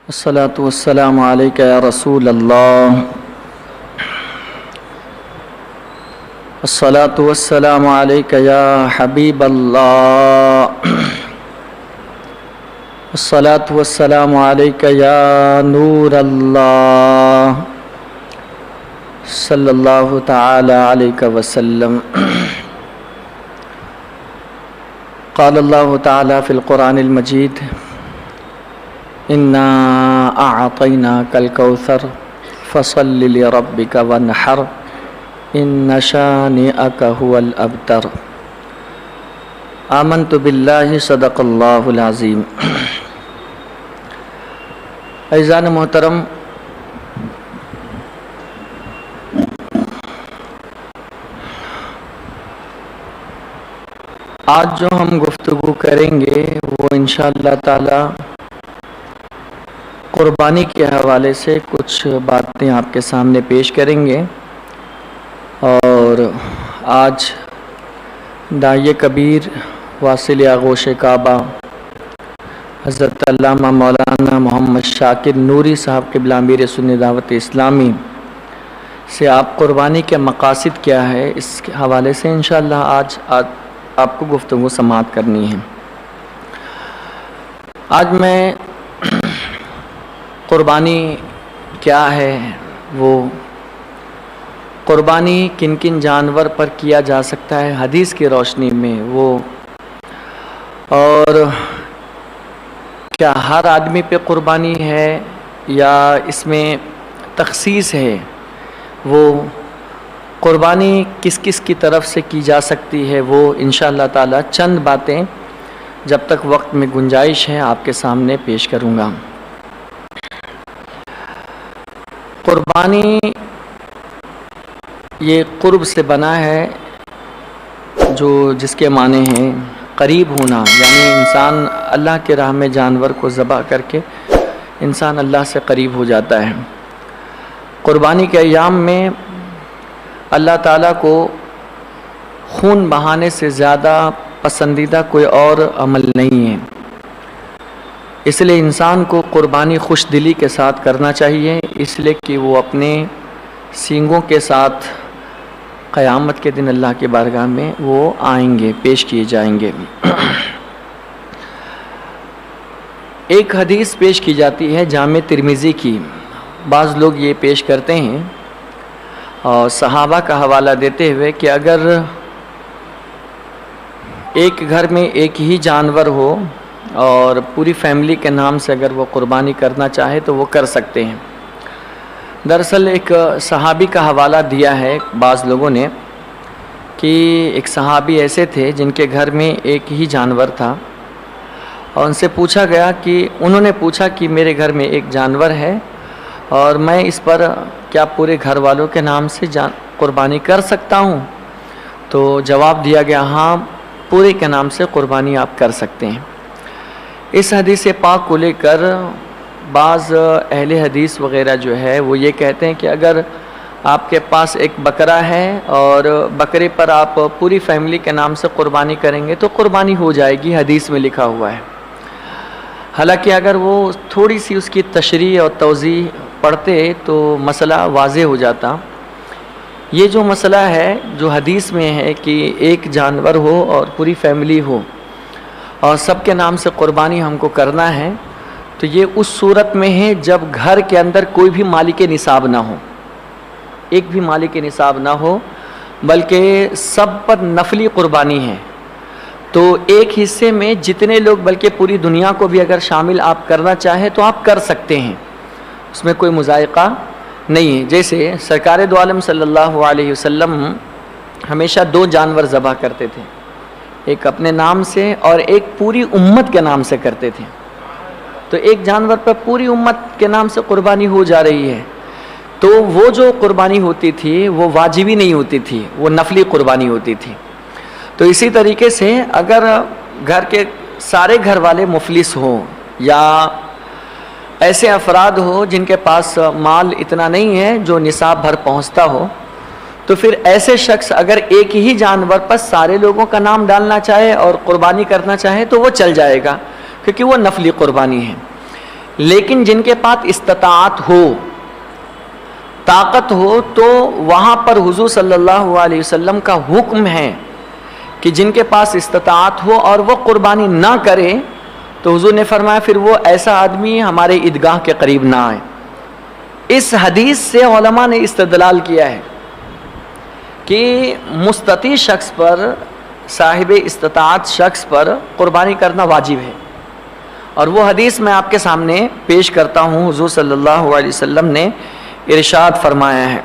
الصلاة والسلام عليك يا رسول الله. الصلاة والسلام عليك يا حبيب الله. الصلاة والسلام عليك يا نور الله صلى الله تعالى عليك وسلم. قال الله تعالى في القرآن المجيد: إنا أعطيناك الكوثر فصل لربك وانحر إن شانئك هو الأبتر. آمنت بالله صدق اللہ العظیم. عزیزان محترم، آج جو ہم گفتگو کریں گے وہ انشاءاللہ تعالی قربانی کے حوالے سے کچھ باتیں آپ کے سامنے پیش کریں گے. اور آج داعی کبیر واصل آغوش کعبہ حضرت علامہ مولانا محمد شاکر نوری صاحب قبلہ امیر سنی دعوت اسلامی سے آپ قربانی کے مقاصد کیا ہے، اس کے حوالے سے انشاءاللہ آج آپ کو گفتگو سماعت کرنی ہے. آج میں قربانی کیا ہے، وہ قربانی کن کن جانور پر کیا جا سکتا ہے حدیث کی روشنی میں، وہ اور کیا ہر آدمی پہ قربانی ہے یا اس میں تخصیص ہے، وہ قربانی کس کس کی طرف سے کی جا سکتی ہے، وہ انشاءاللہ تعالی چند باتیں جب تک وقت میں گنجائش ہے آپ کے سامنے پیش کروں گا. قربانی یہ قرب سے بنا ہے، جس کے معنی ہیں قریب ہونا، یعنی انسان اللہ کے راہ میں جانور کو ذبح کر کے انسان اللہ سے قریب ہو جاتا ہے. قربانی کے ایام میں اللہ تعالیٰ کو خون بہانے سے زیادہ پسندیدہ کوئی اور عمل نہیں ہے، اس لیے انسان کو قربانی خوش دلی کے ساتھ کرنا چاہیے، اس لیے کہ وہ اپنے سینگوں کے ساتھ قیامت کے دن اللہ کی بارگاہ میں وہ آئیں گے، پیش کیے جائیں گے. ایک حدیث پیش کی جاتی ہے جامع ترمذی کی، بعض لوگ یہ پیش کرتے ہیں اور صحابہ کا حوالہ دیتے ہوئے کہ اگر ایک گھر میں ایک ہی جانور ہو اور پوری فیملی کے نام سے اگر وہ قربانی کرنا چاہے تو وہ کر سکتے ہیں. دراصل ایک صحابی کا حوالہ دیا ہے بعض لوگوں نے کہ ایک صحابی ایسے تھے جن کے گھر میں ایک ہی جانور تھا، اور ان سے پوچھا گیا کہ انہوں نے پوچھا کہ میرے گھر میں ایک جانور ہے اور میں اس پر کیا پورے گھر والوں کے نام سے قربانی کر سکتا ہوں؟ تو جواب دیا گیا ہاں، پورے کے نام سے قربانی آپ کر سکتے ہیں. اس حدیث پاک کو لے کر بعض اہل حدیث وغیرہ جو ہے وہ یہ کہتے ہیں کہ اگر آپ کے پاس ایک بکرا ہے اور بکرے پر آپ پوری فیملی کے نام سے قربانی کریں گے تو قربانی ہو جائے گی، حدیث میں لکھا ہوا ہے. حالانکہ اگر وہ تھوڑی سی اس کی تشریح اور توضیح پڑھتے تو مسئلہ واضح ہو جاتا. یہ جو مسئلہ ہے جو حدیث میں ہے کہ ایک جانور ہو اور پوری فیملی ہو اور سب کے نام سے قربانی ہم کو کرنا ہے، تو یہ اس صورت میں ہے جب گھر کے اندر کوئی بھی مالک نصاب نہ ہو، ایک بھی مالک نصاب نہ ہو، بلکہ سب پر نفلی قربانی ہے. تو ایک حصے میں جتنے لوگ، بلکہ پوری دنیا کو بھی اگر شامل آپ کرنا چاہیں تو آپ کر سکتے ہیں، اس میں کوئی مضائقہ نہیں ہے. جیسے سرکار دو عالم صلی اللہ علیہ وسلم ہمیشہ دو جانور ذبح کرتے تھے، ایک اپنے نام سے اور ایک پوری امت کے نام سے کرتے تھے. تو ایک جانور پر پوری امت کے نام سے قربانی ہو جا رہی ہے، تو وہ جو قربانی ہوتی تھی وہ واجبی نہیں ہوتی تھی، وہ نفلی قربانی ہوتی تھی. تو اسی طریقے سے اگر گھر کے سارے گھر والے مفلس ہوں یا ایسے افراد ہو جن کے پاس مال اتنا نہیں ہے جو نصاب بھر پہنچتا ہو، تو پھر ایسے شخص اگر ایک ہی جانور پر سارے لوگوں کا نام ڈالنا چاہے اور قربانی کرنا چاہے تو وہ چل جائے گا، کیونکہ وہ نفلی قربانی ہے. لیکن جن کے پاس استطاعت ہو، طاقت ہو، تو وہاں پر حضور صلی اللہ علیہ وسلم کا حکم ہے کہ جن کے پاس استطاعت ہو اور وہ قربانی نہ کرے، تو حضور نے فرمایا پھر وہ ایسا آدمی ہمارے عیدگاہ کے قریب نہ آئے۔ اس حدیث سے علماء نے استدلال کیا ہے کہ مستطیع شخص پر، صاحب استطاعت شخص پر قربانی کرنا واجب ہے، اور وہ حدیث میں آپ کے سامنے پیش کرتا ہوں۔ حضور صلی اللہ علیہ وسلم نے ارشاد فرمایا ہے،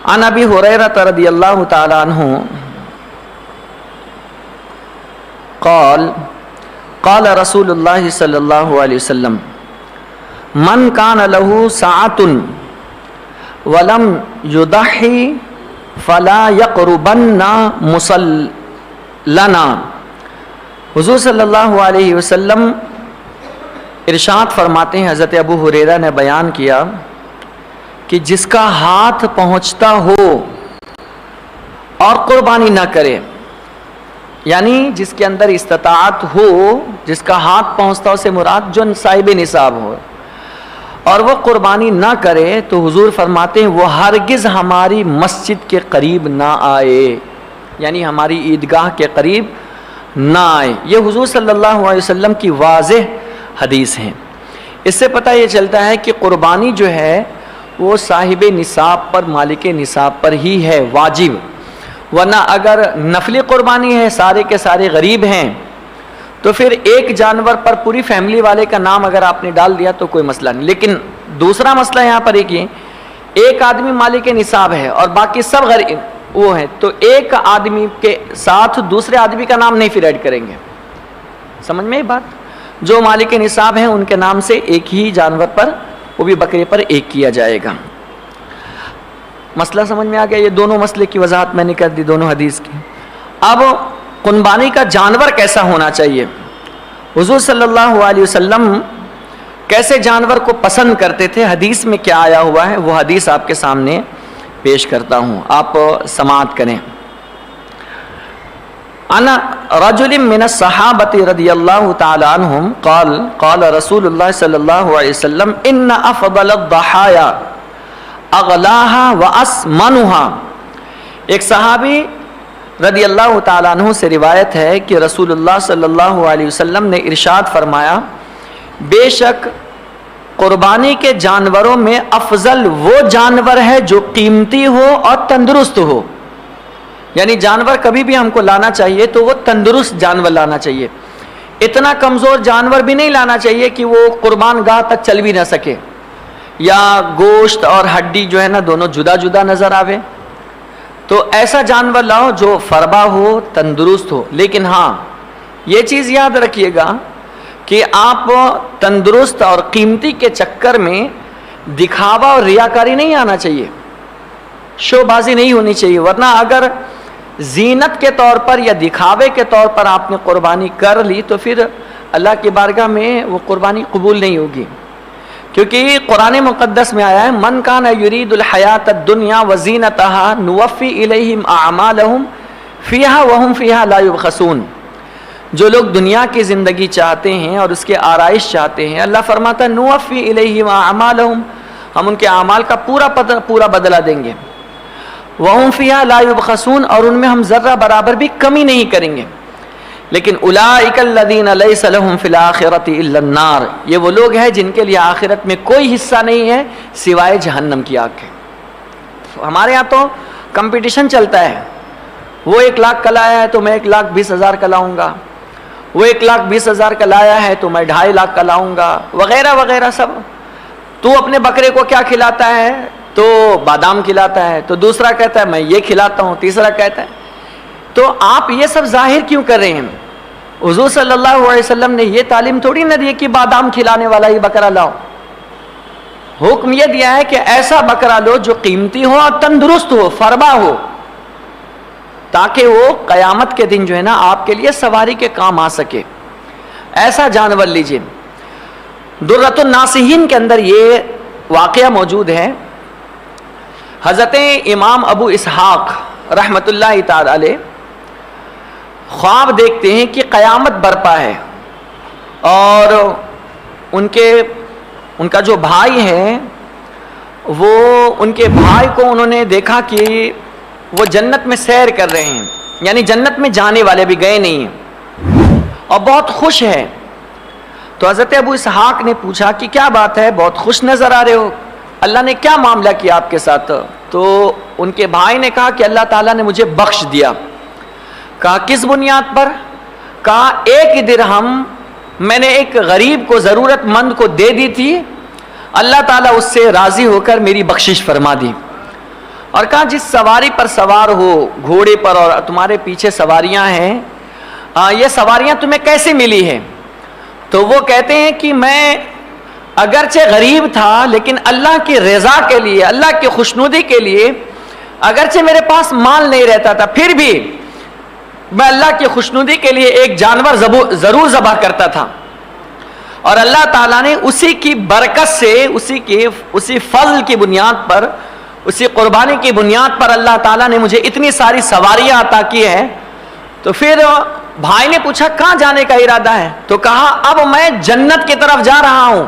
عن ابی ہریرہ رضی اللہ تعالی عنہ قال قال رسول اللہ صلی اللہ علیہ وسلم من کان له ساعة ولم یضحی فلا یقربن مصلنا۔ حضور صلی اللہ علیہ وسلم ارشاد فرماتے ہیں، حضرت ابو ہریرہ نے بیان کیا کہ جس کا ہاتھ پہنچتا ہو اور قربانی نہ کرے، یعنی جس کے اندر استطاعت ہو، جس کا ہاتھ پہنچتا ہو سے مراد جو صاحب نصاب ہو، اور وہ قربانی نہ کرے، تو حضور فرماتے ہیں وہ ہرگز ہماری مسجد کے قریب نہ آئے، یعنی ہماری عیدگاہ کے قریب نہ آئے۔ یہ حضور صلی اللہ علیہ وسلم کی واضح حدیث ہے۔ اس سے پتہ یہ چلتا ہے کہ قربانی جو ہے وہ صاحب نصاب پر، مالک نصاب پر ہی ہے، واجب، ورنہ اگر نفلی قربانی ہے، سارے کے سارے غریب ہیں، تو پھر ایک جانور پر پوری فیملی والے کا نام اگر آپ نے ڈال دیا تو کوئی مسئلہ نہیں۔ لیکن دوسرا مسئلہ یہاں پر ایک آدمی مالک نصاب ہے اور باقی سب غریب وہ ہیں، تو ایک آدمی کے ساتھ دوسرے آدمی کا نام نہیں پھر ایڈ کریں گے۔ سمجھ میں یہ بات؟ جو مالک نصاب ہیں ان کے نام سے ایک ہی جانور پر، وہ بھی بکرے پر ایک کیا جائے گا۔ مسئلہ سمجھ میں آ گیا؟ یہ دونوں مسئلے کی وضاحت میں نے کر دی، دونوں حدیث کی۔ اب قربانی کا جانور کیسا ہونا چاہیے؟ حضور صلی اللہ علیہ وسلم کیسے جانور کو پسند کرتے تھے، حدیث میں کیا آیا ہوا ہے، وہ حدیث آپ کے سامنے پیش کرتا ہوں، آپ سماعت کریں۔ انا رجل من الصحابۃ رضی اللہ تعالی عنہم قال قال رسول اللہ صلی اللہ علیہ وسلم ان افضل الضحایا اغلاها واسمنها۔ ایک صحابی رضی اللہ تعالی عنہ سے روایت ہے کہ رسول اللہ صلی اللہ علیہ وسلم نے ارشاد فرمایا، بے شک قربانی کے جانوروں میں افضل وہ جانور ہے جو قیمتی ہو اور تندرست ہو، یعنی جانور کبھی بھی ہم کو لانا چاہیے تو وہ تندرست جانور لانا چاہیے، اتنا کمزور جانور بھی نہیں لانا چاہیے کہ وہ قربان گاہ تک چل بھی نہ سکے، یا گوشت اور ہڈی جو ہے نا دونوں جدا جدا نظر آوے۔ تو ایسا جانور لاؤ جو فربا ہو، تندرست ہو۔ لیکن ہاں یہ چیز یاد رکھیے گا کہ آپ تندرست اور قیمتی کے چکر میں دکھاوا اور ریاکاری نہیں آنا چاہیے، شو بازی نہیں ہونی چاہیے، ورنہ اگر زینت کے طور پر یا دکھاوے کے طور پر آپ نے قربانی کر لی تو پھر اللہ کی بارگاہ میں وہ قربانی قبول نہیں ہوگی، کیونکہ قرآن مقدس میں آیا ہے من کان یرید الحیات الدنیا وزینتہا نوفی الیہم اعمالہم فیہا وہم فیہا لا یبخسون۔ جو لوگ دنیا کی زندگی چاہتے ہیں اور اس کے آرائش چاہتے ہیں، اللہ فرماتا ہے نوفی الیہم اعمالہم، ہم ان کے اعمال کا پورا بدلہ دیں گے، وہم فیہا لا یبخسون، اور ان میں ہم ذرہ برابر بھی کمی نہیں کریں گے۔ لیکن اولئک الذین لیس لہم فی الآخرۃ الا النار، یہ وہ لوگ ہیں جن کے لیے آخرت میں کوئی حصہ نہیں ہے سوائے جہنم کی آگ کے۔ ہمارے ہاں تو کمپٹیشن چلتا ہے، وہ 1,00,000 کا لایا ہے تو میں 1,20,000 کا لاؤں گا، وہ 1,20,000 کا لایا ہے تو میں 2.5 کا لاؤں گا، وغیرہ وغیرہ سب۔ تو اپنے بکرے کو کیا کھلاتا ہے؟ تو بادام کھلاتا ہے، تو دوسرا کہتا ہے میں یہ کھلاتا ہوں، تیسرا کہتا ہے۔ تو آپ یہ سب ظاہر کیوں کر رہے ہیں؟ حضور صلی اللہ علیہ وسلم نے یہ تعلیم تھوڑی نہ دی کہ بادام کھلانے والا ہی بکرا لاؤ، حکم یہ دیا ہے کہ ایسا بکرا لو جو قیمتی ہو اور تندرست ہو، فربا ہو، تاکہ وہ قیامت کے دن جو ہے نا آپ کے لیے سواری کے کام آ سکے، ایسا جانور لیجیے۔ درۃ الناصحین کے اندر یہ واقعہ موجود ہے۔ حضرت امام ابو اسحاق رحمۃ اللہ تعالی علیہ خواب دیکھتے ہیں کہ قیامت برپا ہے اور ان کا جو بھائی ہے وہ ان کے بھائی کو انہوں نے دیکھا کہ وہ جنت میں سیر کر رہے ہیں، یعنی جنت میں جانے والے بھی گئے نہیں ہیں اور بہت خوش ہے. تو حضرت ابو اسحاق نے پوچھا کہ کیا بات ہے، بہت خوش نظر آ رہے ہو، اللہ نے کیا معاملہ کیا آپ کے ساتھ؟ تو ان کے بھائی نے کہا کہ اللہ تعالیٰ نے مجھے بخش دیا. کہا کس بنیاد پر؟ کہا 1 درہم میں نے ایک غریب کو، ضرورت مند کو دے دی تھی، اللہ تعالیٰ اس سے راضی ہو کر میری بخشش فرما دی. اور کہا جس سواری پر سوار ہو، گھوڑے پر، اور تمہارے پیچھے سواریاں ہیں، یہ سواریاں تمہیں کیسے ملی ہیں؟ تو وہ کہتے ہیں کہ میں اگرچہ غریب تھا لیکن اللہ کی رضا کے لیے، اللہ کی خوشنودی کے لیے، اگرچہ میرے پاس مال نہیں رہتا تھا پھر بھی میں اللہ کی خوشنودی کے لیے ایک جانور ضرور ذبح کرتا تھا، اور اللہ تعالیٰ نے اسی کی برکت سے، اسی فضل کی بنیاد پر، اسی قربانی کی بنیاد پر اللہ تعالیٰ نے مجھے اتنی ساری سواریاں عطا کی ہیں. تو پھر بھائی نے پوچھا کہاں جانے کا ارادہ ہے؟ تو کہا اب میں جنت کی طرف جا رہا ہوں.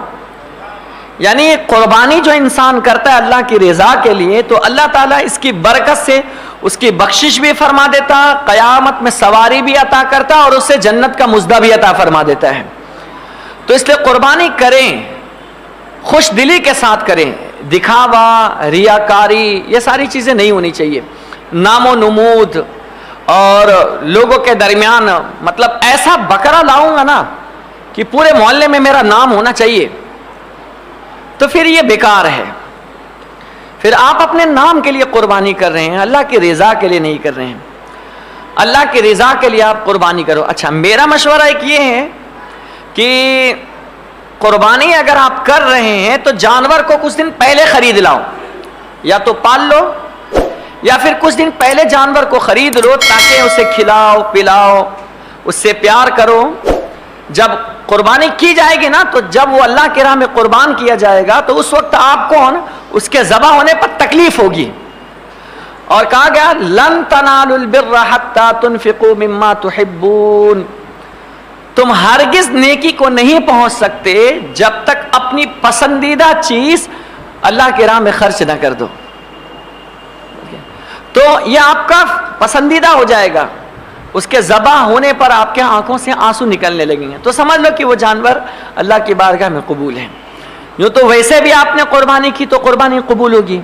یعنی قربانی جو انسان کرتا ہے اللہ کی رضا کے لیے، تو اللہ تعالیٰ اس کی برکت سے اس کی بخشش بھی فرما دیتا، قیامت میں سواری بھی عطا کرتا اور اسے جنت کا مزدہ بھی عطا فرما دیتا ہے. تو اس لیے قربانی کریں، خوش دلی کے ساتھ کریں، دکھاوا، ریاکاری، یہ ساری چیزیں نہیں ہونی چاہیے. نام و نمود اور لوگوں کے درمیان، مطلب ایسا بکرا لاؤں گا نا کہ پورے محلے میں میرا نام ہونا چاہیے، تو پھر یہ بیکار ہے. پھر آپ اپنے نام کے لیے قربانی کر رہے ہیں، اللہ کی رضا کے لیے نہیں کر رہے ہیں. اللہ کی رضا کے لیے آپ قربانی کرو. اچھا، میرا مشورہ ایک یہ ہے کہ قربانی اگر آپ کر رہے ہیں تو جانور کو کچھ دن پہلے خرید لاؤ، یا تو پال لو یا پھر کچھ دن پہلے جانور کو خرید لو، تاکہ اسے کھلاؤ پلاؤ، اس سے پیار کرو. جب قربانی کی جائے گی نا، تو جب وہ اللہ کی راہ میں قربان کیا جائے گا تو اس وقت آپ کو اس کے ذبح ہونے پر تکلیف ہوگی. اور کہا گیا لن تنالوا البر حتى تنفقوا مما تحبون، تم ہرگز نیکی کو نہیں پہنچ سکتے جب تک اپنی پسندیدہ چیز اللہ کی راہ میں خرچ نہ کر دو. تو یہ آپ کا پسندیدہ ہو جائے گا، اس کے ذبح ہونے پر آپ کے آنکھوں سے آنسو نکلنے لگیں گے، تو سمجھ لو کہ وہ جانور اللہ کی بارگاہ میں قبول ہے. یوں تو ویسے بھی آپ نے قربانی کی تو قربانی قبول ہوگی،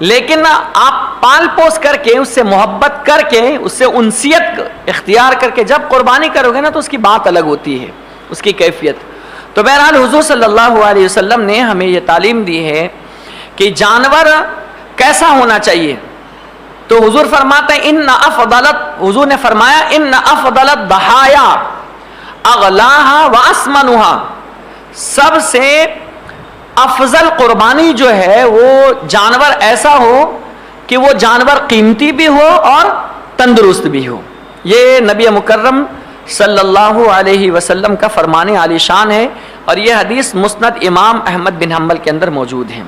لیکن آپ پال پوس کر کے، اس سے محبت کر کے، اس سے انسیت اختیار کر کے جب قربانی کرو گے نا، تو اس کی بات الگ ہوتی ہے، اس کی کیفیت. تو بہرحال حضور صلی اللہ علیہ وسلم نے ہمیں یہ تعلیم دی ہے کہ جانور کیسا ہونا چاہیے. تو حضور فرماتے ہیں حضور نے فرمایا ان افضل الضحایا اغلاها واسمنها، سب سے افضل قربانی جو ہے وہ جانور ایسا ہو کہ وہ جانور قیمتی بھی ہو اور تندرست بھی ہو. یہ نبی مکرم صلی اللہ علیہ وسلم کا فرمان عالی شان ہے، اور یہ حدیث مسند امام احمد بن حنبل کے اندر موجود ہے.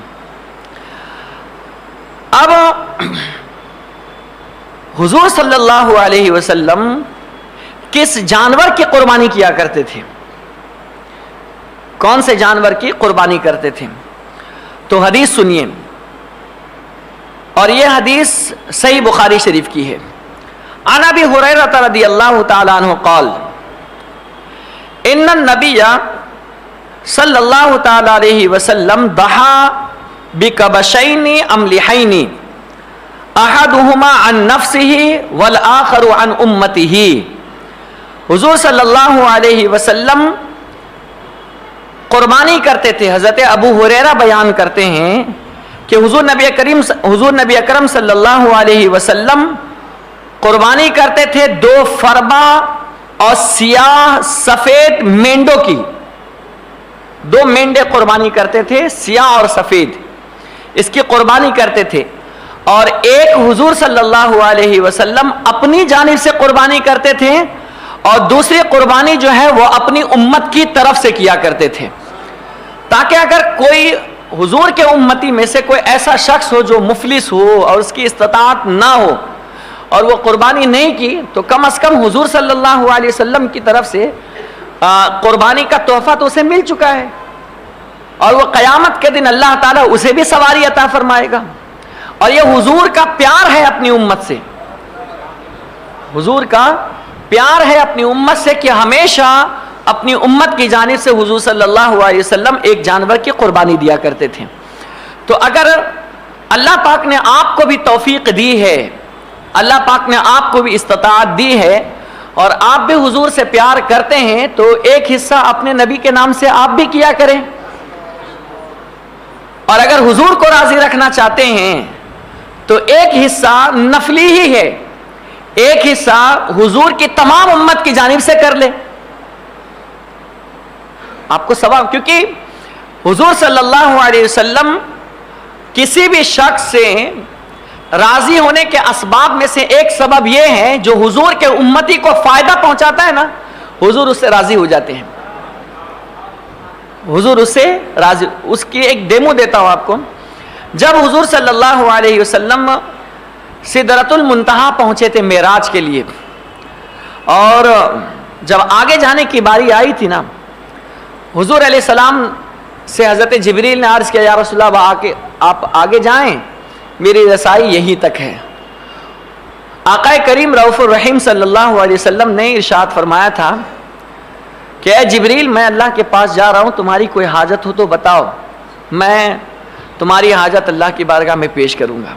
اب حضور صلی اللہ علیہ وسلم کس جانور کی قربانی کیا کرتے تھے؟ کون سے جانور کی قربانی کرتے تھے؟ تو حدیث سنیے، اور یہ حدیث صحیح بخاری شریف کی ہے. عن ابی ہریرہ رضی اللہ تعالی عنہ قال ان النبی صلی اللہ تعالی علیہ وسلم ضحى بکبشین املحین احدهما عن نفسه والآخر عن امته. حضور صلی اللہ علیہ وسلم قربانی کرتے تھے. حضرت ابو ہریرہ بیان کرتے ہیں کہ حضور نبی اکرم صلی اللہ علیہ وسلم قربانی کرتے تھے 2 فربا اور سیاہ سفید مینڈوں کی. 2 مینڈے قربانی کرتے تھے، سیاہ اور سفید، اس کی قربانی کرتے تھے. اور ایک حضور صلی اللہ علیہ وسلم اپنی جانب سے قربانی کرتے تھے، اور دوسری قربانی جو ہے وہ اپنی امت کی طرف سے کیا کرتے تھے، تاکہ اگر کوئی حضور کے امتی میں سے کوئی ایسا شخص ہو جو مفلس ہو اور اس کی استطاعت نہ ہو اور وہ قربانی نہیں کی، تو کم از کم حضور صلی اللہ علیہ وسلم کی طرف سے قربانی کا تحفہ تو اسے مل چکا ہے، اور وہ قیامت کے دن اللہ تعالیٰ اسے بھی سواری عطا فرمائے گا. اور یہ حضور کا پیار ہے اپنی امت سے، حضور کا پیار ہے اپنی امت سے کہ ہمیشہ اپنی امت کی جانب سے حضور صلی اللہ علیہ وسلم ایک جانور کی قربانی دیا کرتے تھے. تو اگر اللہ پاک نے آپ کو بھی توفیق دی ہے، اللہ پاک نے آپ کو بھی استطاعت دی ہے، اور آپ بھی حضور سے پیار کرتے ہیں، تو ایک حصہ اپنے نبی کے نام سے آپ بھی کیا کریں. اور اگر حضور کو راضی رکھنا چاہتے ہیں تو ایک حصہ نفلی ہی ہے، ایک حصہ حضور کی تمام امت کی جانب سے کر لے، آپ کو ثواب. کیونکہ حضور صلی اللہ علیہ وسلم کسی بھی شخص سے راضی ہونے کے اسباب میں سے ایک سبب یہ ہے، جو حضور کے امتی کو فائدہ پہنچاتا ہے نا، حضور اس سے راضی ہو جاتے ہیں. حضور اس سے راضی. اس کی ایک ڈیمو دیتا ہوں آپ کو. جب حضور صلی اللہ علیہ وسلم سدرۃ المنتہا پہنچے تھے معراج کے لیے، اور جب آگے جانے کی باری آئی تھی نا، حضور علیہ السلام سے حضرت جبریل نے عرض کیا، یا رسول اللہ آپ آگے جائیں، میری رسائی یہیں تک ہے. آقا کریم رؤوف الرحیم صلی اللہ علیہ وسلم نے ارشاد فرمایا تھا کہ اے جبریل، میں اللہ کے پاس جا رہا ہوں، تمہاری کوئی حاجت ہو تو بتاؤ، میں تمہاری حاجت اللہ کی بارگاہ میں پیش کروں گا.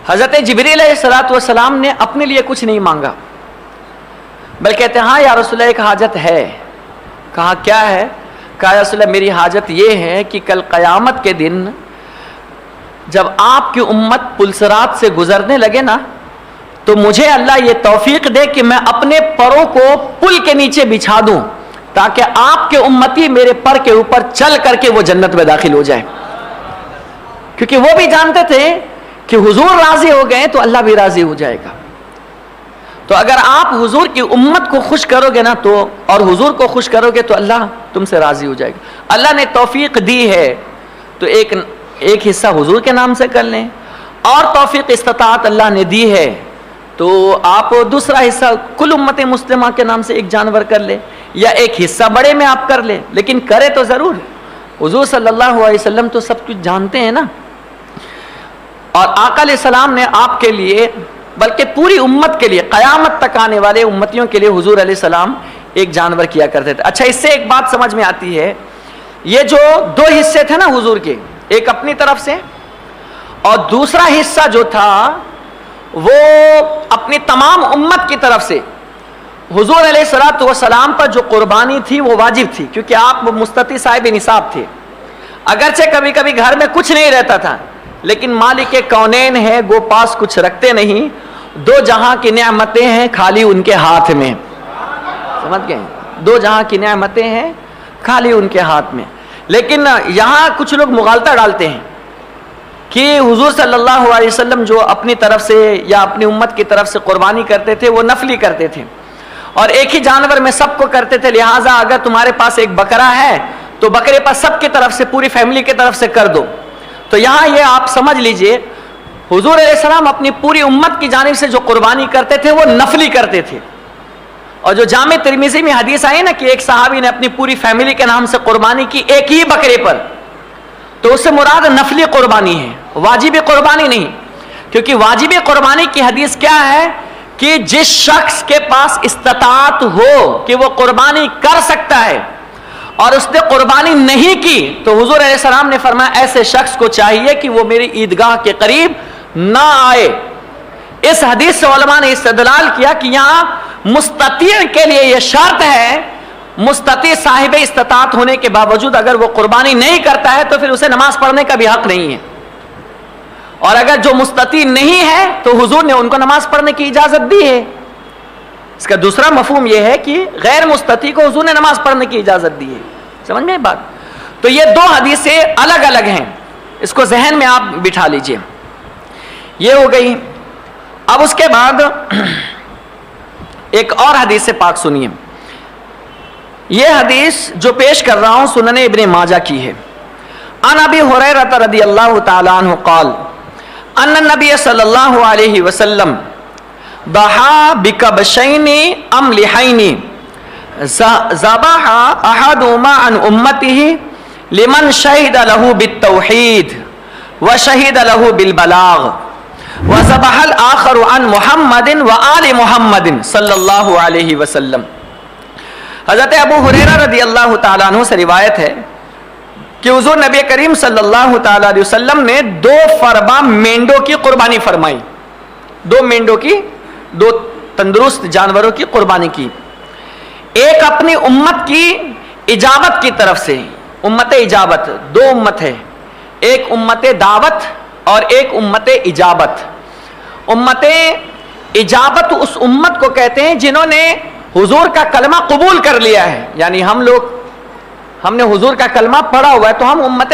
حضرت جبریل علیہ السلام نے اپنے لیے کچھ نہیں مانگا، بلکہ کہتے ہیں ہاں یا رسول اللہ ایک حاجت ہے. کہا کیا ہے؟ کہا یا رسول اللہ میری حاجت یہ ہے کہ کل قیامت کے دن جب آپ کی امت پلسرات سے گزرنے لگے نا، تو مجھے اللہ یہ توفیق دے کہ میں اپنے پروں کو پل کے نیچے بچھا دوں، تاکہ آپ کے امتی میرے پر کے اوپر چل کر کے وہ جنت میں داخل ہو جائے. کیونکہ وہ بھی جانتے تھے کہ حضور راضی ہو گئے تو اللہ بھی راضی ہو جائے گا. تو اگر آپ حضور کی امت کو خوش کرو گے نا، تو اور حضور کو خوش کرو گے تو اللہ تم سے راضی ہو جائے گا. اللہ نے توفیق دی ہے تو ایک حصہ حضور کے نام سے کر لیں، اور توفیق استطاعت اللہ نے دی ہے تو آپ دوسرا حصہ کل امت مسلمہ کے نام سے ایک جانور کر لیں، یا ایک حصہ بڑے میں آپ کر لیں، لیکن کرے تو ضرور. حضور صلی اللہ علیہ وسلم تو سب کچھ جانتے ہیں نا. اور آقا علیہ السلام نے آپ کے لیے، بلکہ پوری امت کے لیے، قیامت تک آنے والے امتیوں کے لیے حضور علیہ السلام ایک جانور کیا کرتے تھے. اچھا، اس سے ایک بات سمجھ میں آتی ہے، یہ جو دو حصے تھے نا حضور کے، ایک اپنی طرف سے اور دوسرا حصہ جو تھا وہ اپنی تمام امت کی طرف سے. حضور علیہ السلام پر جو قربانی تھی وہ واجب تھی، کیونکہ آپ مستطیع صاحب نصاب تھے. اگرچہ کبھی کبھی گھر میں کچھ نہیں رہتا تھا، لیکن مالک کونین ہے، گو پاس کچھ رکھتے نہیں، دو جہاں کی نعمتیں ہیں خالی ان کے ہاتھ میں. سمجھ گئے؟ دو جہاں کی نعمتیں ہیں خالی ان کے ہاتھ میں. لیکن یہاں کچھ لوگ مغالطہ ڈالتے ہیں کہ حضور صلی اللہ علیہ وسلم جو اپنی طرف سے یا اپنی امت کی طرف سے قربانی کرتے تھے وہ نفلی کرتے تھے، اور ایک ہی جانور میں سب کو کرتے تھے. لہٰذا اگر تمہارے پاس ایک بکرا ہے تو بکرے پر سب کی طرف سے، پوری فیملی کی طرف سے کر دو. تو یہاں یہ آپ سمجھ لیجئے، حضور علیہ السلام اپنی پوری امت کی جانب سے جو قربانی کرتے تھے وہ نفلی کرتے تھے. اور جو جامع ترمذی میں حدیث آئی نا کہ ایک صحابی نے اپنی پوری فیملی کے نام سے قربانی کی ایک ہی بکرے پر، تو اس سے مراد نفلی قربانی ہے، واجبی قربانی نہیں. کیونکہ واجبی قربانی کی حدیث کیا ہے کہ جس شخص کے پاس استطاعت ہو کہ وہ قربانی کر سکتا ہے اور اس نے قربانی نہیں کی، تو حضور علیہ السلام نے فرمایا ایسے شخص کو چاہیے کہ وہ میری عیدگاہ کے قریب نہ آئے. اس حدیث سے علماء نے استدلال کیا کہ یہاں مستطیع کے لیے یہ شرط ہے، مستطیع صاحب استطاعت ہونے کے باوجود اگر وہ قربانی نہیں کرتا ہے تو پھر اسے نماز پڑھنے کا بھی حق نہیں ہے. اور اگر جو مستطیع نہیں ہے تو حضور نے ان کو نماز پڑھنے کی اجازت دی ہے. اس کا دوسرا مفہوم یہ ہے کہ غیر مستطیع کو حضور نے نماز پڑھنے کی اجازت دی ہے. سمجھ میں بات؟ تو یہ دو حدیثیں الگ الگ ہیں، اس کو ذہن میں آپ بٹھا لیجئے. یہ ہو گئی. اب اس کے بعد ایک اور حدیث پاک سنیے. یہ حدیث جو پیش کر رہا ہوں سنن ابن ماجہ کی ہے. عن ابی ہریرہ رضی اللہ تعالی عنہ قال ان النبی صلی اللہ علیہ وسلم ضحى بکبشین املحین ذبح احدهما عن امته لمن شهد له بالتوحید وشهد له بالبلاغ وذبح الاخر عن محمد وآل محمد صلی اللہ علیہ وسلم. حضرت ابو ہریرہ رضی اللہ تعالیٰ عنہ سے روایت ہے کہ حضور نبی کریم صلی اللہ تعالیٰ علیہ وسلم نے 2 فربا مینڈوں کی قربانی فرمائی. 2 مینڈوں کی، 2 تندرست جانوروں کی قربانی کی. ایک اپنی امت کی اجابت کی طرف سے، امت اجابت 2 امت ہے، ایک امت دعوت اور ایک امت اجابت. امت اجابت اس امت کو کہتے ہیں جنہوں نے حضور کا کلمہ قبول کر لیا ہے. یعنی ہم نے حضور کا کلمہ پڑھا ہوا ہے تو ہم امت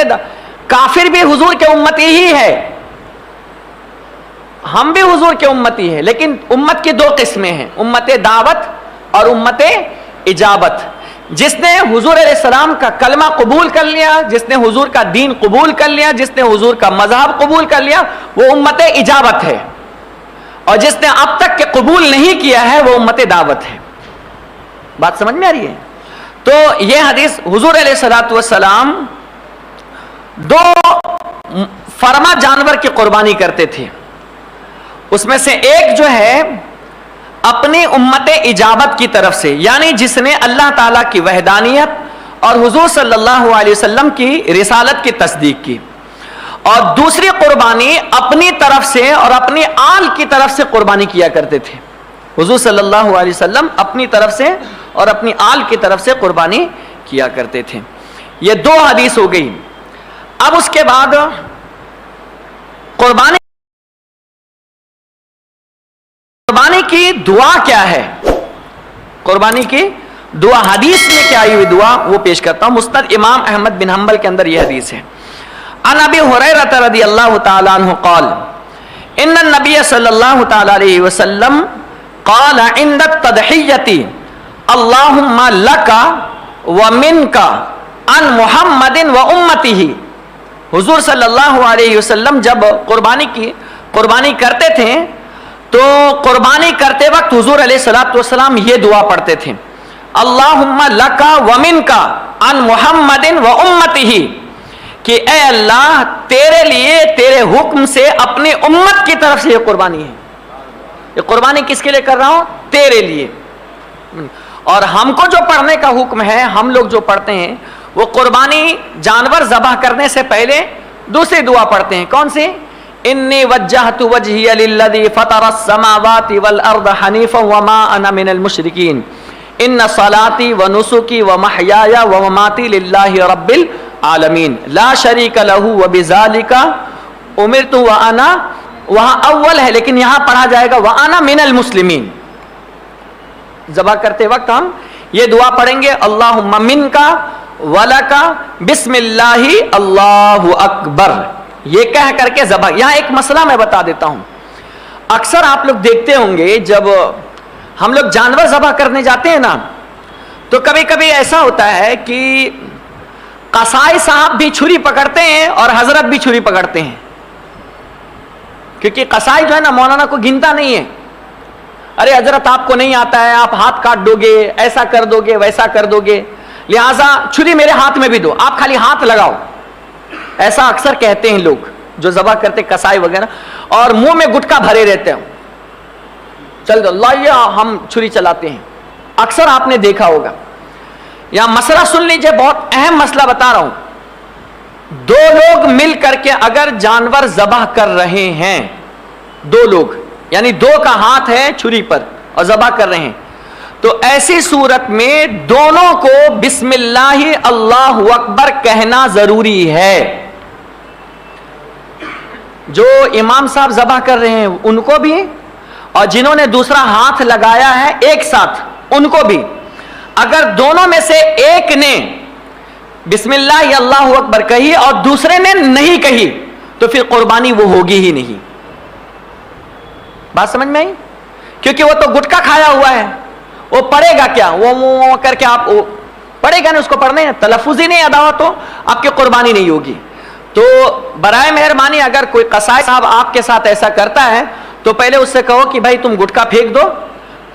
کافر بھی حضور کے امتی ہی ہے، ہم بھی حضور کے امتی ہیں، لیکن امت کی 2 قسمیں ہیں، امت دعوت اور امت اجابت. جس نے حضور علیہ السلام کا کلمہ قبول کر لیا، جس نے حضور کا دین قبول کر لیا، جس نے حضور کا مذہب قبول کر لیا، وہ امت اجابت ہے. اور جس نے اب تک کے قبول نہیں کیا ہے وہ امت دعوت ہے. بات سمجھ میں آ رہی ہے؟ تو یہ حدیث حضور علیہ السلام 2 فرما جانور کی قربانی کرتے تھے. اس میں سے ایک جو ہے اپنی امت اجابت کی طرف سے، یعنی جس نے اللہ تعالیٰ کی وحدانیت اور حضور صلی اللہ علیہ وسلم کی رسالت کی تصدیق کی. اور دوسری قربانی اپنی طرف سے اور اپنی آل کی طرف سے قربانی کیا کرتے تھے. حضور صلی اللہ علیہ وسلم اپنی طرف سے اور اپنی آل کی طرف سے قربانی کیا کرتے تھے. یہ 2 حدیث ہو گئی. اب اس کے بعد قربانی کی دعا کیا ہے؟ قربانی کی دعا حدیث میں کیا آئی ہوئی دعا وہ پیش کرتا ہوں. مسند امام احمد بن حنبل کے اندر یہ حدیث ہے. عن ابی ہریرہ رضی اللہ تعالی عنہ قال ان النبی صلی اللہ تعالی علیہ وسلم قال عند التضحیۃ اللہم لک ومنک عن محمد وامتہ. حضور صلی اللہ علیہ وسلم جب قربانی کرتے تھے تو قربانی کرتے وقت حضور علیہ السلام یہ دعا پڑھتے تھے، اللہم لک ومنک عن محمد وامتہ، کہ اے اللہ تیرے لیے تیرے حکم سے اپنی امت کی طرف سے یہ قربانی ہے. یہ قربانی کس کے لیے کر رہا ہوں؟ تیرے لیے. اور ہم کو جو پڑھنے کا حکم ہے، ہم لوگ جو پڑھتے ہیں وہ قربانی جانور ذبح کرنے سے پہلے دوسری دعا پڑھتے ہیں. کون سی؟ انی وجہت وجہی للذی فطر السماوات والارض حنیفا وما انا من المشرکین ان صلاتی ونسکی ومحیای ومماتی للہ رب العالمین لا شریک لہ وبذالک امرت وانا، وہاں اول ہے لیکن یہاں پڑھا جائے گا وانا من المسلمین. ذبح کرتے وقت ہم یہ دعا پڑھیں گے، اللہم منکا ولکا بسم اللہ اللہ اکبر، یہ کہہ کر کے ذبح. یہاں ایک مسئلہ میں بتا دیتا ہوں. اکثر آپ لوگ دیکھتے ہوں گے جب ہم لوگ جانور ذبح کرنے جاتے ہیں نا تو کبھی کبھی ایسا ہوتا ہے کہ قصائی صاحب بھی چھری پکڑتے ہیں اور حضرت بھی چھری پکڑتے ہیں، کیونکہ قصائی جو ہے نا مولانا کو گنتا نہیں ہے. ارے حضرت آپ کو نہیں آتا ہے، آپ ہاتھ کاٹ دو گے، ایسا کر دو گے، ویسا کر دو گے، لہٰذا چھری میرے ہاتھ میں بھی دو، آپ خالی ہاتھ لگاؤ. ایسا اکثر کہتے ہیں لوگ جو ذبح کرتے قصائی وغیرہ، اور منہ میں گٹکا بھرے رہتے ہیں، چل دو اللہ ہم چھری چلاتے ہیں. اکثر آپ نے دیکھا ہوگا. یہاں مسئلہ سن لیجئے، بہت اہم مسئلہ بتا رہا ہوں. 2 لوگ مل کر کے اگر جانور ذبح کر رہے ہیں، 2 لوگ یعنی 2 کا ہاتھ ہے چھری پر اور ذبح کر رہے ہیں، تو ایسی صورت میں دونوں کو بسم اللہ اللہ اکبر کہنا ضروری ہے. جو امام صاحب ذبح کر رہے ہیں ان کو بھی، اور جنہوں نے دوسرا ہاتھ لگایا ہے ایک ساتھ ان کو بھی. اگر دونوں میں سے ایک نے بسم اللہ اللہ اکبر کہی اور دوسرے نے نہیں کہی تو پھر قربانی وہ ہوگی ہی نہیں. بات سمجھ میں آئی؟ کیونکہ وہ تو گٹکا کھایا ہوا ہے، وہ پڑھے گا کیا؟ وہ کر کے آپ پڑھے گا نا، اس کو پڑھنے تلفظ ہی نہیں ادا ہوا تو آپ کی قربانی نہیں ہوگی. تو برائے مہربانی اگر کوئی قصائی صاحب آپ کے ساتھ ایسا کرتا ہے تو پہلے اس سے کہو کہ بھائی تم گٹکا پھینک دو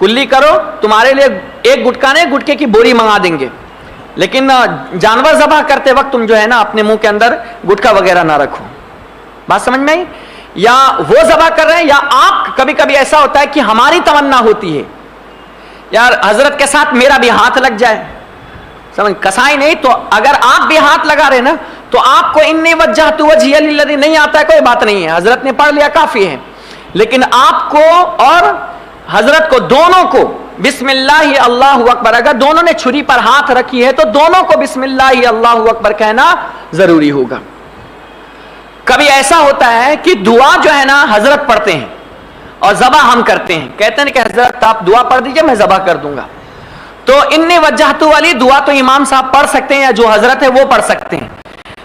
کلی کرو, تمہارے لیے ایک گٹکا نہیں گٹکے کی بوری منگا دیں گے, لیکن جانور ذبح کرتے وقت تم جو ہے نا اپنے منہ کے اندر گٹکا وغیرہ نہ رکھو. بات سمجھ میں آئی؟ یا وہ ذبح کر رہے ہیں, یا آپ کبھی کبھی ایسا ہوتا ہے کہ ہماری تمنا ہوتی ہے یار حضرت کے ساتھ میرا بھی ہاتھ لگ جائے, سمجھ کسائی نہیں, تو اگر آپ بھی ہاتھ لگا رہے نا تو آپ کو انی وجہت وجہی للذی نہیں آتا ہے, کوئی بات نہیں ہے, حضرت نے پڑھ لیا کافی ہے. لیکن آپ کو اور حضرت کو دونوں کو بسم اللہ اللہ اکبر, اگر دونوں نے چھری پر ہاتھ رکھی ہے تو دونوں کو بسم اللہ اللہ اکبر کہنا ضروری ہوگا. کبھی ایسا ہوتا ہے کہ دعا جو ہے نا حضرت پڑھتے ہیں اور ذبح ہم کرتے ہیں, کہتے ہیں کہ حضرت آپ دعا پڑھ دیجئے میں ذبح کر دوں گا. تو انی وجہت والی دعا تو امام صاحب پڑھ سکتے ہیں یا جو حضرت ہے وہ پڑھ سکتے ہیں,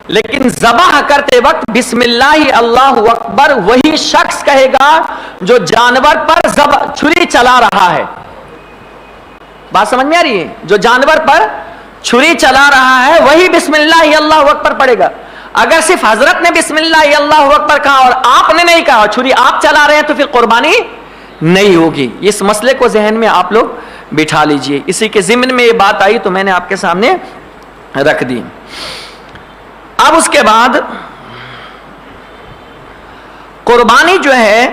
لیکن ذبح کرتے وقت بسم اللہ اللہ اکبر وہی شخص کہے گا جو جانور پر چھری چلا رہا ہے. بات سمجھ میں آ رہی ہے؟ جو جانور پر چھری چلا رہا ہے وہی بسم اللہ اللہ اکبر پڑھے گا. اگر صرف حضرت نے بسم اللہ اللہ اکبر کہا اور آپ نے نہیں کہا, چھری آپ چلا رہے ہیں, تو پھر قربانی نہیں ہوگی. اس مسئلے کو ذہن میں آپ لوگ بٹھا لیجئے, اسی کے ضمن میں یہ بات آئی تو میں نے آپ کے سامنے رکھ دی. اب اس کے بعد قربانی جو ہے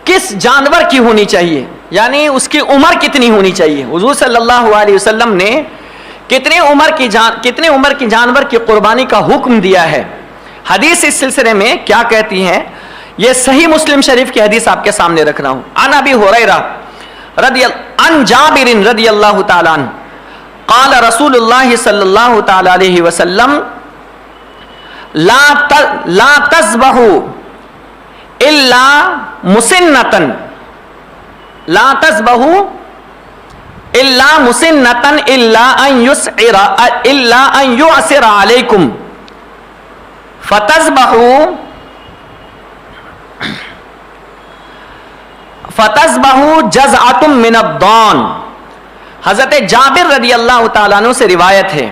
کس جانور کی ہونی چاہیے, یعنی اس کی عمر کتنی ہونی چاہیے. حضور صلی اللہ علیہ وسلم نے کتنے عمر کی جانور کی قربانی کا حکم دیا ہے. حدیث اس سلسلے میں کیا کہتی ہے, یہ صحیح مسلم شریف کی حدیث آپ کے سامنے رکھ رہا ہوں. عن ابی ہریرہ عن جابر رضی اللہ تعالی عنہ قال رسول اللہ صلی اللہ تعالی علیہ وسلم لا تذبحوا الا مسنۃ لا تذبحوا الا مسنۃ الا ان يعسر علیکم فتذبحوا جزعۃ من الضان. حضرت جابر رضی اللہ تعالیٰ عنہ سے روایت ہے,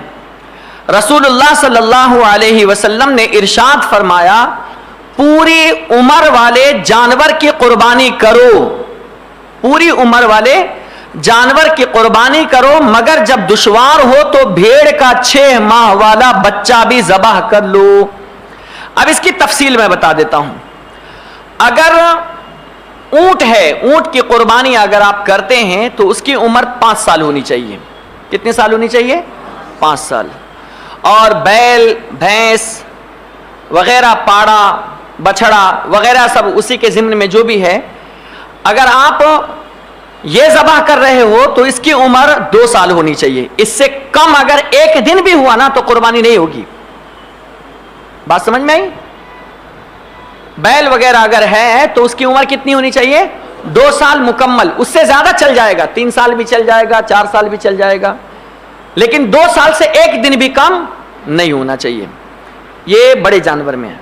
رسول اللہ صلی اللہ علیہ وسلم نے ارشاد فرمایا, پوری عمر والے جانور کی قربانی کرو, پوری عمر والے جانور کی قربانی کرو, مگر جب دشوار ہو تو بھیڑ کا 6 ماہ والا بچہ بھی ذبح کر لو. اب اس کی تفصیل میں بتا دیتا ہوں. اگر اونٹ ہے, اونٹ کی قربانی اگر آپ کرتے ہیں تو اس کی عمر 5 سال ہونی چاہیے. کتنے سال ہونی چاہیے؟ 5 سال. اور بیل, بھینس وغیرہ, پاڑا, بچھڑا وغیرہ سب اسی کے ضمن میں جو بھی ہے, اگر آپ یہ ذبح کر رہے ہو تو اس کی عمر 2 سال ہونی چاہیے. اس سے کم اگر 1 دن بھی ہوا نا تو قربانی نہیں ہوگی. بات سمجھ میں آئی؟ بیل وغیرہ اگر ہے تو اس کی عمر کتنی ہونی چاہیے؟ 2 سال مکمل. اس سے زیادہ چل جائے گا, 3 سال بھی چل جائے گا, 4 سال بھی چل جائے گا, لیکن 2 سال سے 1 دن بھی کم نہیں ہونا چاہیے. یہ بڑے جانور میں ہے.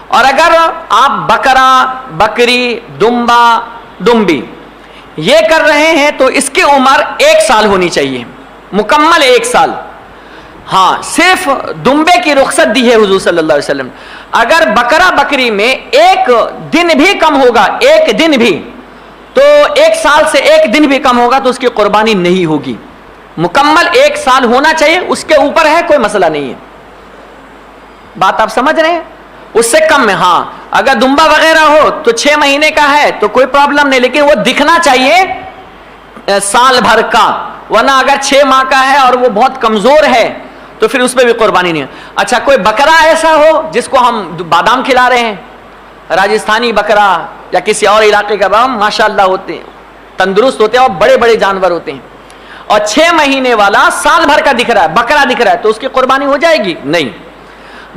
اور اگر آپ بکرا, بکری, دمبا, دمبی یہ کر رہے ہیں تو اس کی عمر 1 سال ہونی چاہیے, مکمل 1 سال. ہاں, صرف دمبے کی رخصت دی ہے حضور صلی اللہ علیہ وسلم. اگر بکرا بکری میں 1 دن بھی کم ہوگا, 1 دن بھی, تو 1 سال سے 1 دن بھی کم ہوگا تو اس کی قربانی نہیں ہوگی. مکمل 1 سال ہونا چاہیے, اس کے اوپر ہے کوئی مسئلہ نہیں ہے. بات آپ سمجھ رہے ہیں؟ اس سے کم میں ہاں, اگر دمبا وغیرہ ہو تو 6 مہینے کا ہے تو کوئی پرابلم نہیں, لیکن وہ دکھنا چاہیے سال بھر کا, ورنہ اگر 6 ماہ کا ہے اور وہ بہت کمزور ہے تو پھر اس پہ بھی قربانی نہیں ہے. اچھا, کوئی بکرا ایسا ہو جس کو ہم بادام کھلا رہے ہیں, راجستھانی بکرا یا کسی اور علاقے کا, ماشاءاللہ ہوتے ہیں, تندرست ہوتے ہیں اور بڑے بڑے جانور ہوتے ہیں, اور 6 مہینے والا سال بھر کا دکھ رہا ہے, بکرا دکھ رہا ہے, تو اس کی قربانی ہو جائے گی؟ نہیں.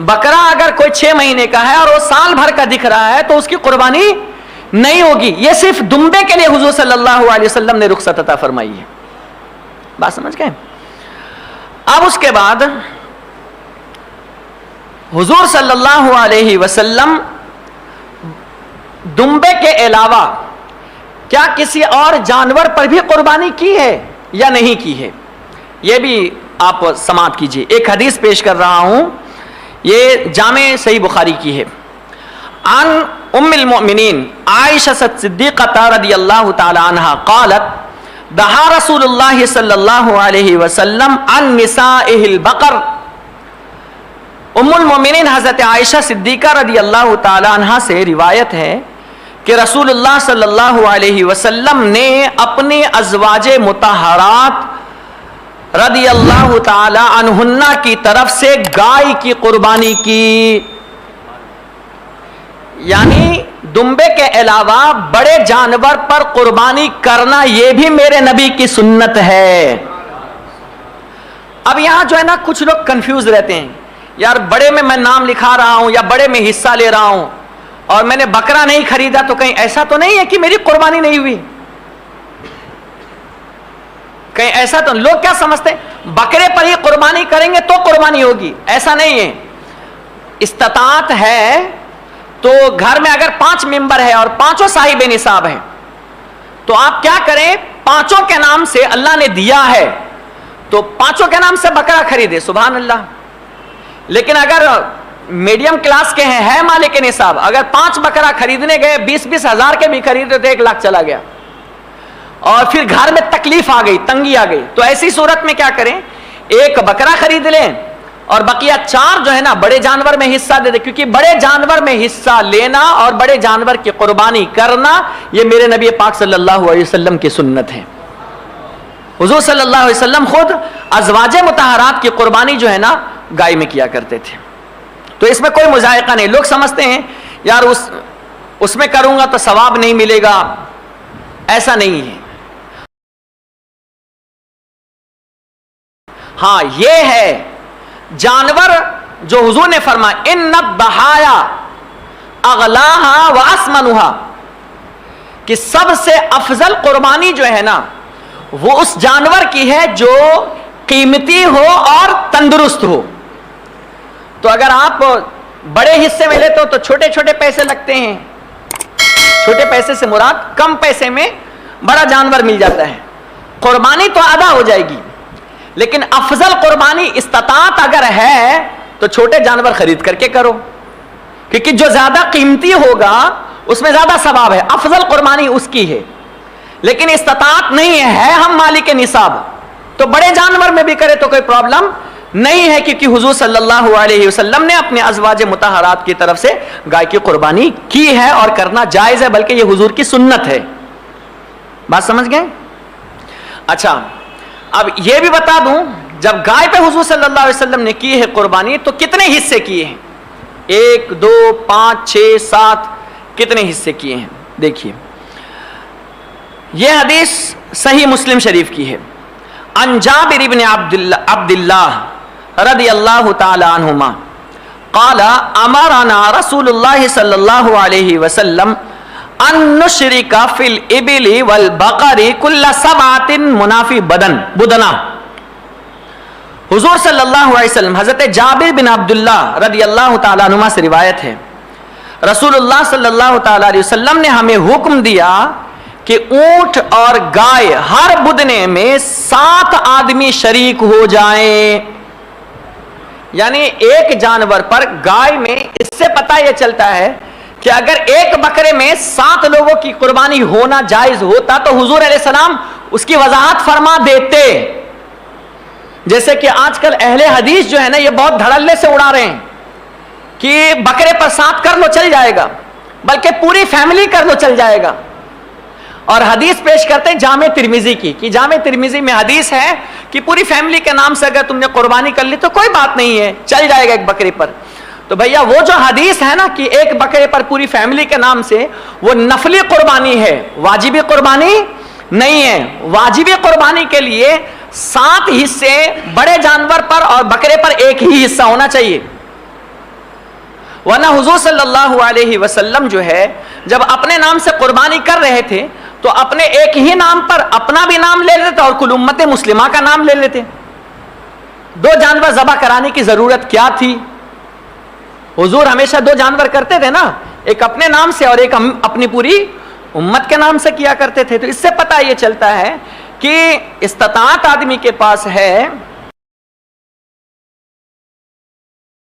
بکرا اگر کوئی 6 مہینے کا ہے اور وہ سال بھر کا دکھ رہا ہے تو اس کی قربانی نہیں ہوگی. یہ صرف دمبے کے لیے حضور صلی اللہ علیہ وسلم نے رخصت عطا فرمائی ہے. بات سمجھ گئے؟ اب اس کے بعد حضور صلی اللہ علیہ وسلم دمبے کے علاوہ کیا کسی اور جانور پر بھی قربانی کی ہے یا نہیں کی ہے؟ یہ بھی آپ سماعت کیجئے. ایک حدیث پیش کر رہا ہوں, یہ جامع صحیح بخاری کی ہے. عن ام المؤمنین عائشہ صدیقہ رضی اللہ تعالی عنہا قالت دہا رسول اللہ صلی اللہ علیہ وسلم عن نسائہ البقر. ام المؤمنین حضرت عائشہ صدیقہ رضی اللہ تعالی عنہا سے روایت ہے کہ رسول اللہ صلی اللہ علیہ وسلم نے اپنے ازواج مطہرات رضی اللہ تعالی عنہن کی طرف سے گائے کی قربانی کی. یعنی دمبے کے علاوہ بڑے جانور پر قربانی کرنا یہ بھی میرے نبی کی سنت ہے. اب یہاں جو ہے نا کچھ لوگ کنفیوز رہتے ہیں, یار بڑے میں نام لکھا رہا ہوں یا بڑے میں حصہ لے رہا ہوں اور میں نے بکرا نہیں خریدا تو کہیں ایسا تو نہیں ہے کہ میری قربانی نہیں ہوئی؟ کہیں ایسا تو لوگ کیا سمجھتے ہیں بکرے پر ہی قربانی کریں گے تو قربانی ہوگی. ایسا نہیں ہے. استطاعت ہے تو گھر میں اگر 5 ممبر ہے اور 5 صاحب نصاب ہیں تو آپ کیا کریں, 5 کے نام سے اللہ نے دیا ہے تو 5 کے نام سے بکرا خریدے, سبحان اللہ. لیکن اگر میڈیم کلاس کے ہیں, ہے مالک نصاب, اگر 5 بکرا خریدنے گئے 20-20 ہزار کے بھی خریدے تو 1 لاکھ چلا گیا اور پھر گھر میں تکلیف آ گئی, تنگی آ گئی. تو ایسی صورت میں کیا کریں, 1 بکرا خرید لیں اور بقیہ 4 جو ہے نا بڑے جانور میں حصہ دے دیں, کیونکہ بڑے جانور میں حصہ لینا اور بڑے جانور کی قربانی کرنا یہ میرے نبی پاک صلی اللہ علیہ وسلم کی سنت ہے. حضور صلی اللہ علیہ وسلم خود ازواج مطہرات کی قربانی جو ہے نا گائے میں کیا کرتے تھے. تو اس میں کوئی مذائقہ نہیں. لوگ سمجھتے ہیں یار اس میں کروں گا تو ثواب نہیں ملے گا, ایسا نہیں ہے. ہاں یہ ہے جانور جو حضور نے فرمایا ان الضحایا اغلاها واسمنها, کہ سب سے افضل قربانی جو ہے نا وہ اس جانور کی ہے جو قیمتی ہو اور تندرست ہو. تو اگر آپ بڑے حصے میں لیتے ہو تو چھوٹے چھوٹے پیسے لگتے ہیں. چھوٹے پیسے سے مراد کم پیسے میں بڑا جانور مل جاتا ہے. قربانی تو ادا ہو جائے گی, لیکن افضل قربانی استطاعت اگر ہے تو چھوٹے جانور خرید کر کے کرو, کیونکہ جو زیادہ قیمتی ہوگا اس میں زیادہ ثواب ہے. افضل قربانی اس کی ہے. لیکن استطاعت نہیں ہے, ہم مالک نصاب, تو بڑے جانور میں بھی کرے تو کوئی پرابلم نہیں ہے, کیونکہ حضور صلی اللہ علیہ وسلم نے اپنے ازواج مطہرات کی طرف سے گائے کی قربانی کی ہے اور کرنا جائز ہے, بلکہ یہ حضور کی سنت ہے. بات سمجھ گئے؟ اچھا, اب یہ بھی بتا دوں, جب گائے پہ حضور صلی اللہ علیہ وسلم نے کی ہے قربانی تو کتنے حصے کیے ہیں؟ 1 2 5 6 7 کتنے حصے کیے ہیں؟ دیکھیے, یہ حدیث صحیح مسلم شریف کی ہے. عن جابر بن عبد اللہ رضی اللہ تعالی عنہما قال امرنا رسول اللہ صلی اللہ علیہ وسلم ان نشرک فی الابل والبقر کل 7 منافی بدنا. حضور صلی اللہ علیہ وسلم, حضرت جابر بن عبداللہ رضی اللہ تعالی عنہما سے روایت ہے, رسول اللہ صلی اللہ تعالی علیہ وسلم نے ہمیں حکم دیا کہ اونٹ اور گائے ہر بدنے میں 7 آدمی شریک ہو جائیں. یعنی ایک جانور پر گائے میں اس سے پتہ یہ چلتا ہے کہ اگر ایک بکرے میں 7 لوگوں کی قربانی ہونا جائز ہوتا تو حضور علیہ السلام اس کی وضاحت فرما دیتے. جیسے کہ آج کل اہل حدیث جو ہے نا یہ بہت دھڑلے سے اڑا رہے ہیں کہ بکرے پر 7 کر لو چل جائے گا, بلکہ پوری فیملی کر لو چل جائے گا. اور حدیث پیش کرتے ہیں جامع ترمذی کی, کہ جامع ترمذی میں حدیث ہے کہ پوری فیملی کے نام سے اگر تم نے قربانی کر لی تو کوئی بات نہیں ہے, چل جائے گا ایک بکرے پر. تو بھیا وہ جو حدیث ہے نا کہ ایک بکرے پر پوری فیملی کے نام سے, وہ نفلی قربانی ہے, واجبی قربانی نہیں ہے. واجبی قربانی کے لیے 7 حصے بڑے جانور پر اور بکرے پر 1 ہی حصہ ہونا چاہیے. ورنہ حضور صلی اللہ علیہ وسلم جو ہے جب اپنے نام سے قربانی کر رہے تھے تو اپنے ایک ہی نام پر اپنا بھی نام لے لیتے اور کل امت مسلمہ کا نام لے لیتے. 2 جانور ذبح کرانے کی ضرورت کیا تھی؟ حضور ہمیشہ 2 جانور کرتے تھے نا, ایک اپنے نام سے اور ایک اپنی پوری امت کے نام سے کیا کرتے تھے. تو اس سے پتہ یہ چلتا ہے کہ استطاعت آدمی کے پاس ہے